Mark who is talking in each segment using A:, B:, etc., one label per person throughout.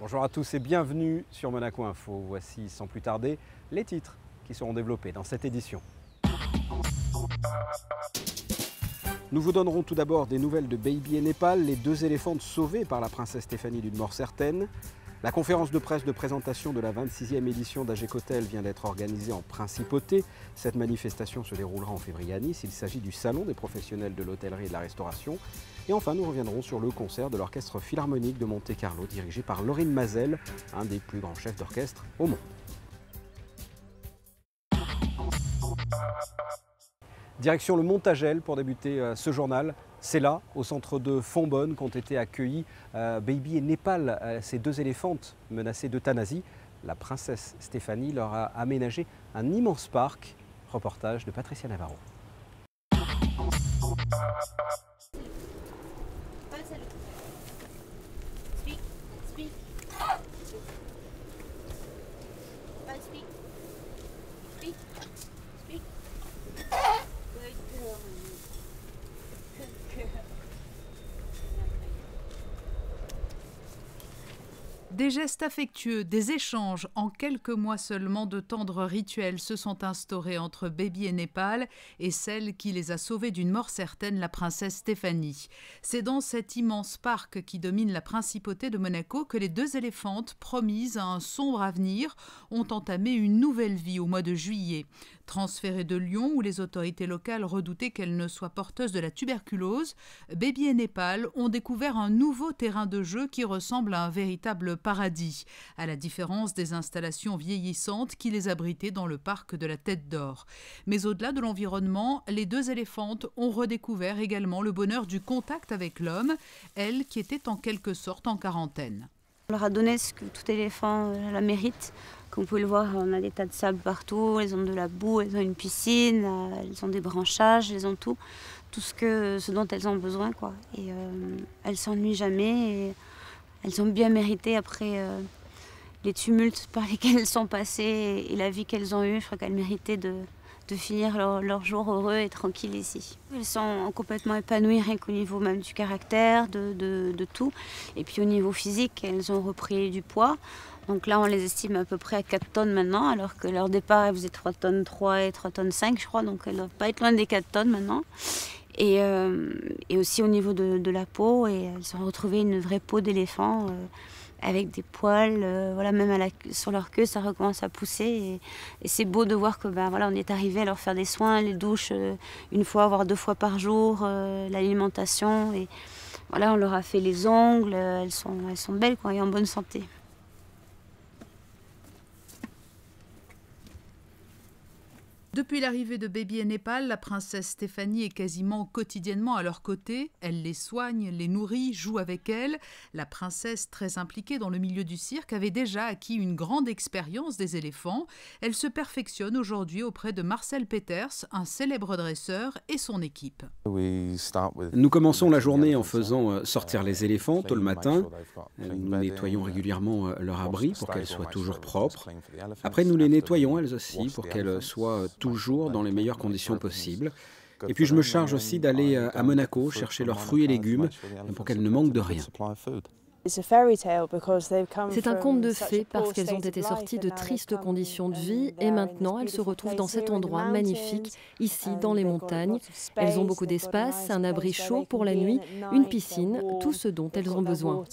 A: Bonjour à tous et bienvenue sur Monaco Info. Voici sans plus tarder les titres qui seront développés dans cette édition. Nous vous donnerons tout d'abord des nouvelles de Baby et Népal, les deux éléphantes sauvées par la princesse Stéphanie d'une mort certaine. La conférence de presse de présentation de la 26e édition d'AGEC Hotel vient d'être organisée en principauté. Cette manifestation se déroulera en février à Nice. Il s'agit du salon des professionnels de l'hôtellerie et de la restauration. Et enfin, nous reviendrons sur le concert de l'Orchestre Philharmonique de Monte-Carlo, dirigé par Laurine Mazel, un des plus grands chefs d'orchestre au monde. Direction le Montagel pour débuter ce journal. C'est là, au centre de Fontbonne, qu'ont été accueillis Baby et Népal, ces deux éléphantes menacées d'euthanasie. La princesse Stéphanie leur a aménagé un immense parc. Reportage de Patricia Navarro.
B: Des gestes affectueux, des échanges, en quelques mois seulement de tendres rituels se sont instaurés entre Baby et Népal et celle qui les a sauvés d'une mort certaine, la princesse Stéphanie. C'est dans cet immense parc qui domine la principauté de Monaco que les deux éléphantes, promises à un sombre avenir, ont entamé une nouvelle vie au mois de juillet. Transférées de Lyon, où les autorités locales redoutaient qu'elles ne soient porteuses de la tuberculose, Baby et Népal ont découvert un nouveau terrain de jeu qui ressemble à un véritable paradis, à la différence des installations vieillissantes qui les abritaient dans le parc de la Tête d'Or. Mais au-delà de l'environnement, les deux éléphantes ont redécouvert également le bonheur du contact avec l'homme, elles qui étaient en quelque sorte en quarantaine.
C: On leur a donné ce que tout éléphant la mérite. Comme vous pouvez le voir, on a des tas de sable partout, elles ont de la boue, elles ont une piscine, elles ont des branchages, elles ont tout ce dont elles ont besoin, quoi. Et elles s'ennuient jamais et elles ont bien mérité après les tumultes par lesquels elles sont passées et la vie qu'elles ont eue. Je crois qu'elles méritaient de finir leur jour heureux et tranquille ici. Elles sont complètement épanouies rien qu'au niveau même du caractère, de tout. Et puis au niveau physique, elles ont repris du poids. Donc là, on les estime à peu près à 4 tonnes maintenant, alors que leur départ, elles faisaient 3 tonnes 3 et 3 tonnes 5, je crois. Donc elles ne doivent pas être loin des 4 tonnes maintenant. Et aussi au niveau de la peau, et elles ont retrouvé une vraie peau d'éléphant avec des poils, voilà, même sur leur queue, ça recommence à pousser. Et c'est beau de voir que voilà, on est arrivé à leur faire des soins, les douches une fois, voire 2 fois par jour, l'alimentation. Et voilà, on leur a fait les ongles, elles sont belles, quoi, et en bonne santé.
B: Depuis l'arrivée de Baby et Népal, la princesse Stéphanie est quasiment quotidiennement à leur côté. Elle les soigne, les nourrit, joue avec elles. La princesse, très impliquée dans le milieu du cirque, avait déjà acquis une grande expérience des éléphants. Elle se perfectionne aujourd'hui auprès de Marcel Peters, un célèbre dresseur, et son équipe.
A: Nous commençons la journée en faisant sortir les éléphants tôt le matin. Nous nettoyons régulièrement leur abri pour qu'elles soient toujours propres. Après, nous les nettoyons elles aussi pour qu'elles soient toujours dans les meilleures conditions possibles. Et puis je me charge aussi d'aller à Monaco chercher leurs fruits et légumes pour qu'elles ne manquent de rien.
D: C'est un conte de fées parce qu'elles ont été sorties de tristes conditions de vie et maintenant elles se retrouvent dans cet endroit magnifique, ici dans les montagnes. Elles ont beaucoup d'espace, un abri chaud pour la nuit, une piscine, tout ce dont elles ont besoin.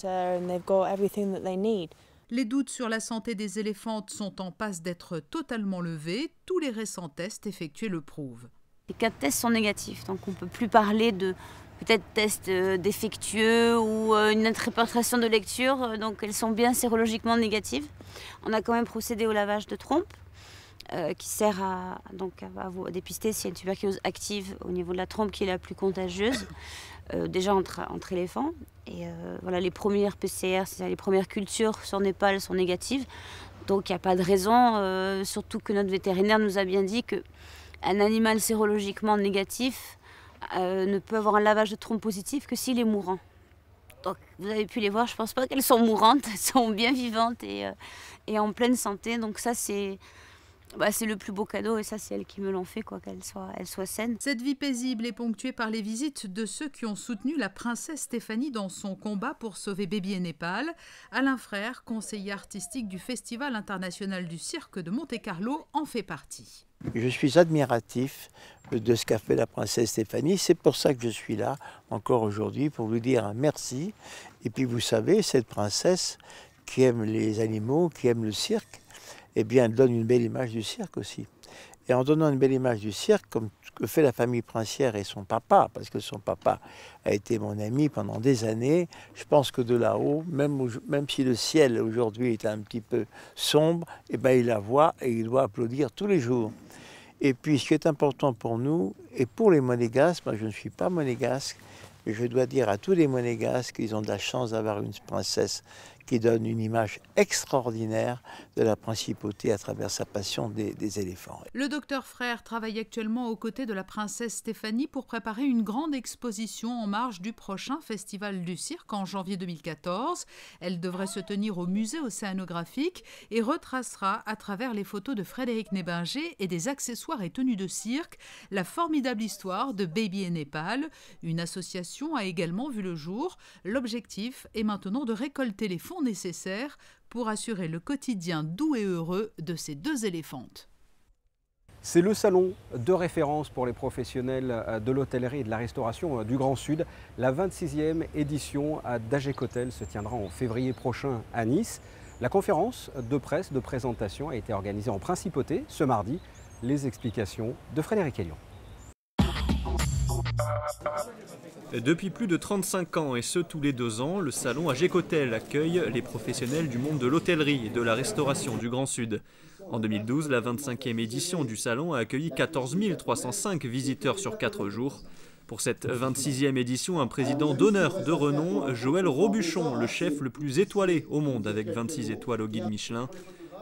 B: Les doutes sur la santé des éléphantes sont en passe d'être totalement levés. Tous les récents tests effectués le prouvent.
C: Les 4 tests sont négatifs, donc on ne peut plus parler de peut-être tests défectueux ou une interprétation de lecture. Donc elles sont bien sérologiquement négatives. On a quand même procédé au lavage de trompe qui sert à dépister s'il y a une tuberculose active au niveau de la trompe qui est la plus contagieuse. Déjà entre éléphants. Et voilà, les premières PCR, c'est-à-dire les premières cultures sur Népal sont négatives. Donc il n'y a pas de raison, surtout que notre vétérinaire nous a bien dit qu'un animal sérologiquement négatif ne peut avoir un lavage de trompe positif que s'il est mourant. Donc vous avez pu les voir, je ne pense pas qu'elles sont mourantes, elles sont bien vivantes et en pleine santé. Donc ça c'est C'est le plus beau cadeau et ça c'est elle qui me l'en fait, quoi, qu'elle soit saine.
B: Cette vie paisible est ponctuée par les visites de ceux qui ont soutenu la princesse Stéphanie dans son combat pour sauver Baby et Népal. Alain Frère, conseiller artistique du Festival international du cirque de Monte-Carlo, en fait partie.
E: Je suis admiratif de ce qu'a fait la princesse Stéphanie. C'est pour ça que je suis là encore aujourd'hui, pour vous dire un merci. Et puis vous savez, cette princesse qui aime les animaux, qui aime le cirque, eh bien, elle donne une belle image du cirque aussi. Et en donnant une belle image du cirque, comme ce que fait la famille princière et son papa, parce que son papa a été mon ami pendant des années, je pense que de là-haut, même si le ciel aujourd'hui est un petit peu sombre, eh bien, il la voit et il doit applaudir tous les jours. Et puis, ce qui est important pour nous, et pour les Monégasques, moi je ne suis pas monégasque, mais je dois dire à tous les Monégasques qu'ils ont de la chance d'avoir une princesse qui donne une image extraordinaire de la principauté à travers sa passion des éléphants.
B: Le docteur Frère travaille actuellement aux côtés de la princesse Stéphanie pour préparer une grande exposition en marge du prochain Festival du cirque en janvier 2014. Elle devrait se tenir au musée océanographique et retracera à travers les photos de Frédéric Nébinger et des accessoires et tenues de cirque la formidable histoire de Baby et Népal. Une association a également vu le jour. L'objectif est maintenant de récolter les fonds nécessaires pour assurer le quotidien doux et heureux de ces deux éléphantes.
A: C'est le salon de référence pour les professionnels de l'hôtellerie et de la restauration du Grand Sud. La 26e édition d'AGEC Hotel se tiendra en février prochain à Nice. La conférence de presse de présentation a été organisée en principauté ce mardi. Les explications de Frédéric Hélion.
F: Depuis plus de 35 ans, et ce tous les 2 ans, le salon AGEC Hotel accueille les professionnels du monde de l'hôtellerie et de la restauration du Grand Sud. En 2012, la 25e édition du salon a accueilli 14 305 visiteurs sur 4 jours. Pour cette 26e édition, un président d'honneur de renom, Joël Robuchon, le chef le plus étoilé au monde avec 26 étoiles au guide Michelin.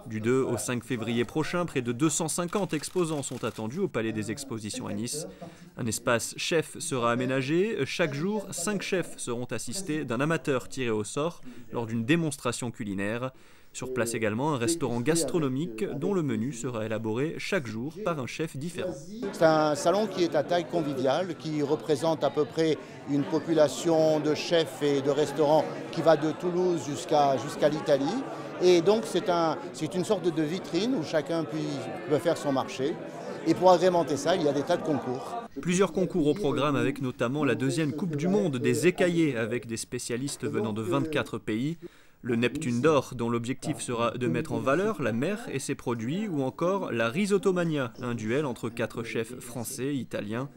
F: Du 2 au 5 février prochain, près de 250 exposants sont attendus au Palais des Expositions à Nice. Un espace chef sera aménagé. Chaque jour, 5 chefs seront assistés d'un amateur tiré au sort lors d'une démonstration culinaire. Sur place également, un restaurant gastronomique dont le menu sera élaboré chaque jour par un chef différent.
G: C'est un salon qui est à taille conviviale, qui représente à peu près une population de chefs et de restaurants qui va de Toulouse jusqu'à l'Italie. Et donc c'est une sorte de vitrine où chacun peut faire son marché. Et pour agrémenter ça, il y a des tas de concours.
F: Plusieurs concours au programme avec notamment la 2e Coupe du Monde des écaillés avec des spécialistes venant de 24 pays. Le Neptune d'or, dont l'objectif sera de mettre en valeur la mer et ses produits, ou encore la Risottomania, un duel entre 4 chefs français et italiens.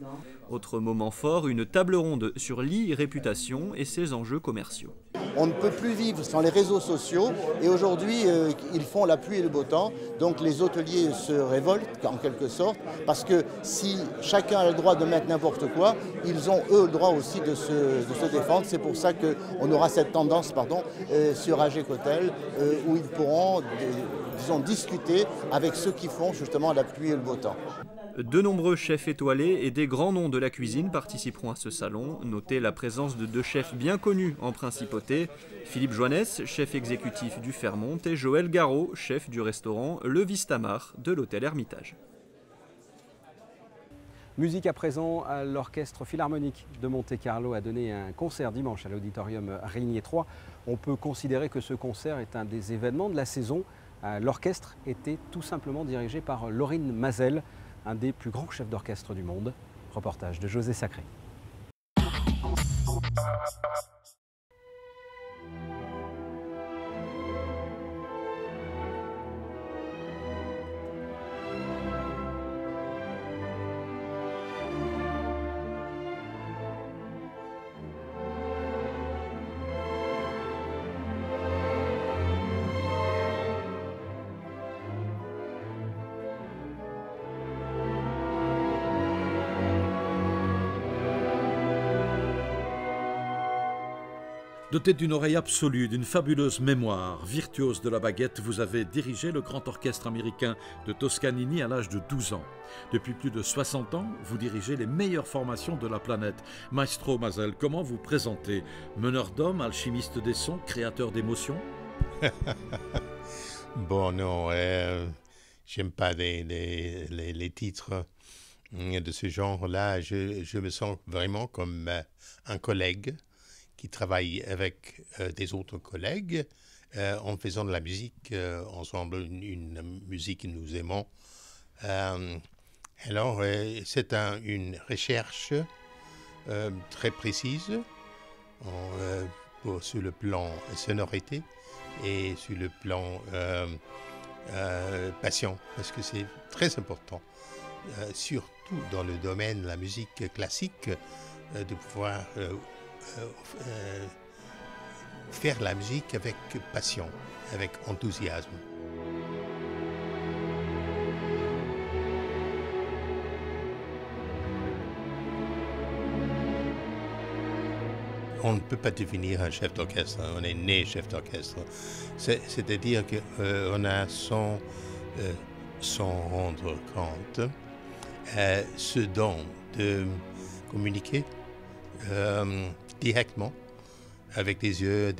F: Autre moment fort, une table ronde sur l'e-réputation et ses enjeux commerciaux.
G: On ne peut plus vivre sans les réseaux sociaux et aujourd'hui ils font la pluie et le beau temps, donc les hôteliers se révoltent en quelque sorte parce que si chacun a le droit de mettre n'importe quoi, ils ont eux le droit aussi de se défendre. C'est pour ça qu'on aura cette tendance sur AGEC Hotel où ils pourront discuter avec ceux qui font justement la pluie et le beau temps.
F: De nombreux chefs étoilés et des grands noms de la cuisine participeront à ce salon. Notez la présence de 2 chefs bien connus en principauté, Philippe Joannès, chef exécutif du Fairmont, et Joël Garot, chef du restaurant Le Vistamar de l'hôtel Hermitage.
A: Musique à présent, l'Orchestre Philharmonique de Monte-Carlo a donné un concert dimanche à l'Auditorium Régnier 3. On peut considérer que ce concert est un des événements de la saison. L'orchestre était tout simplement dirigé par Laurine Mazel, un des plus grands chefs d'orchestre du monde. Reportage de José Sacré.
H: Doté d'une oreille absolue, d'une fabuleuse mémoire, virtuose de la baguette, vous avez dirigé le grand orchestre américain de Toscanini à l'âge de 12 ans. Depuis plus de 60 ans, vous dirigez les meilleures formations de la planète. Maestro Mazel, comment vous présentez? Meneur d'hommes, alchimiste des sons, créateur d'émotions?
I: Bon, non, j'aime pas les titres de ce genre-là. Je me sens vraiment comme un collègue qui travaille avec des autres collègues en faisant de la musique ensemble, une musique que nous aimons. Alors, c'est une recherche très précise sur le plan sonorité et sur le plan passion, parce que c'est très important, surtout dans le domaine de la musique classique, de pouvoir faire la musique avec passion, avec enthousiasme. On ne peut pas devenir un chef d'orchestre, on est né chef d'orchestre. C'est-à-dire qu'on a sans rendre compte ce don de communiquer directement avec des yeux,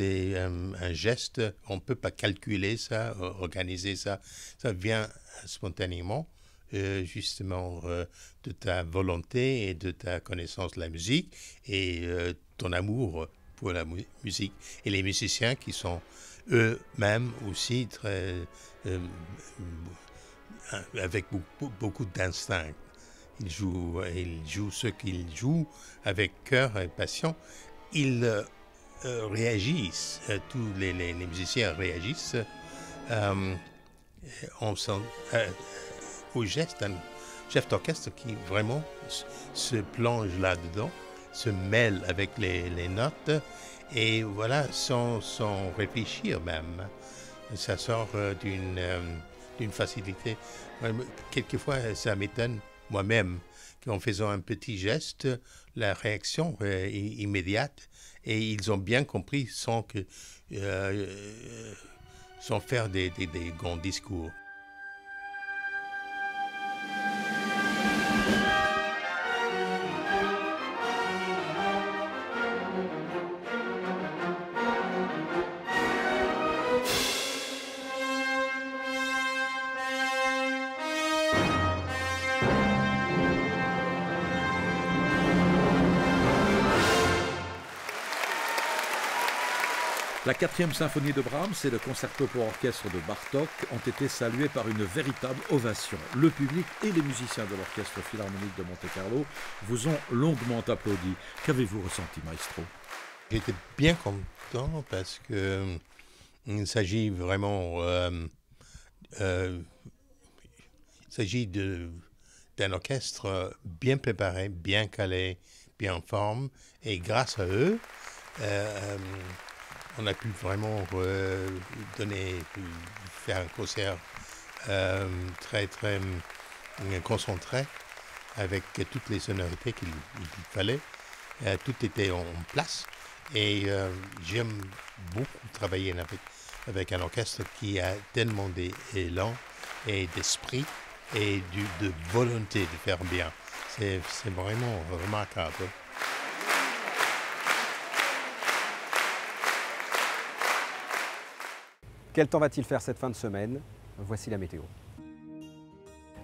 I: un geste. On ne peut pas calculer ça, organiser ça. Ça vient spontanément, justement, de ta volonté et de ta connaissance de la musique et ton amour pour la musique. Et les musiciens qui sont eux-mêmes aussi très, avec beaucoup d'instinct. Ils jouent ce qu'ils jouent avec cœur et passion. Ils réagissent, tous les musiciens réagissent au geste d'un chef d'orchestre qui vraiment se plonge là-dedans, se mêle avec les notes et voilà, sans réfléchir même. Ça sort d'une facilité. Quelquefois, ça m'étonne moi-même qu'en faisant un petit geste, la réaction est immédiate et ils ont bien compris sans faire des grands discours.
H: La 4e symphonie de Brahms et le concerto pour orchestre de Bartók ont été salués par une véritable ovation. Le public et les musiciens de l'Orchestre Philharmonique de Monte-Carlo vous ont longuement applaudi. Qu'avez-vous ressenti, maestro?
I: J'étais bien content parce que il s'agit vraiment il s'agit d'un orchestre bien préparé, bien calé, bien en forme, et grâce à eux, on a pu vraiment faire un concert très, très concentré avec toutes les sonorités qu'il fallait. Tout était en place et j'aime beaucoup travailler avec un orchestre qui a tellement d'élan et d'esprit et de volonté de faire bien. C'est vraiment remarquable.
A: Quel temps va-t-il faire cette fin de semaine? Voici la météo.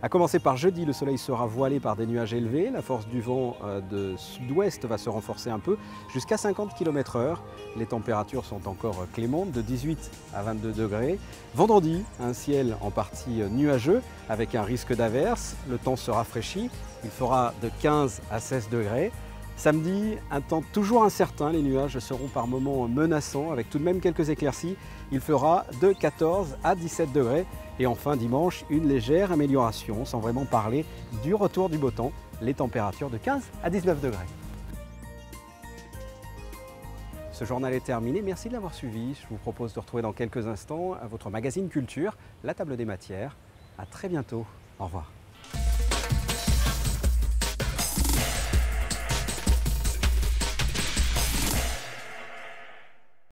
A: À commencer par jeudi, le soleil sera voilé par des nuages élevés. La force du vent de sud-ouest va se renforcer un peu jusqu'à 50 km/h. Les températures sont encore clémentes, de 18 à 22 degrés. Vendredi, un ciel en partie nuageux avec un risque d'averse. Le temps se rafraîchit. Il fera de 15 à 16 degrés. Samedi, un temps toujours incertain, les nuages seront par moments menaçants avec tout de même quelques éclaircies. Il fera de 14 à 17 degrés. Et enfin dimanche, une légère amélioration, sans vraiment parler du retour du beau temps, les températures de 15 à 19 degrés. Ce journal est terminé, merci de l'avoir suivi. Je vous propose de retrouver dans quelques instants votre magazine Culture, La Table des Matières. À très bientôt, au revoir.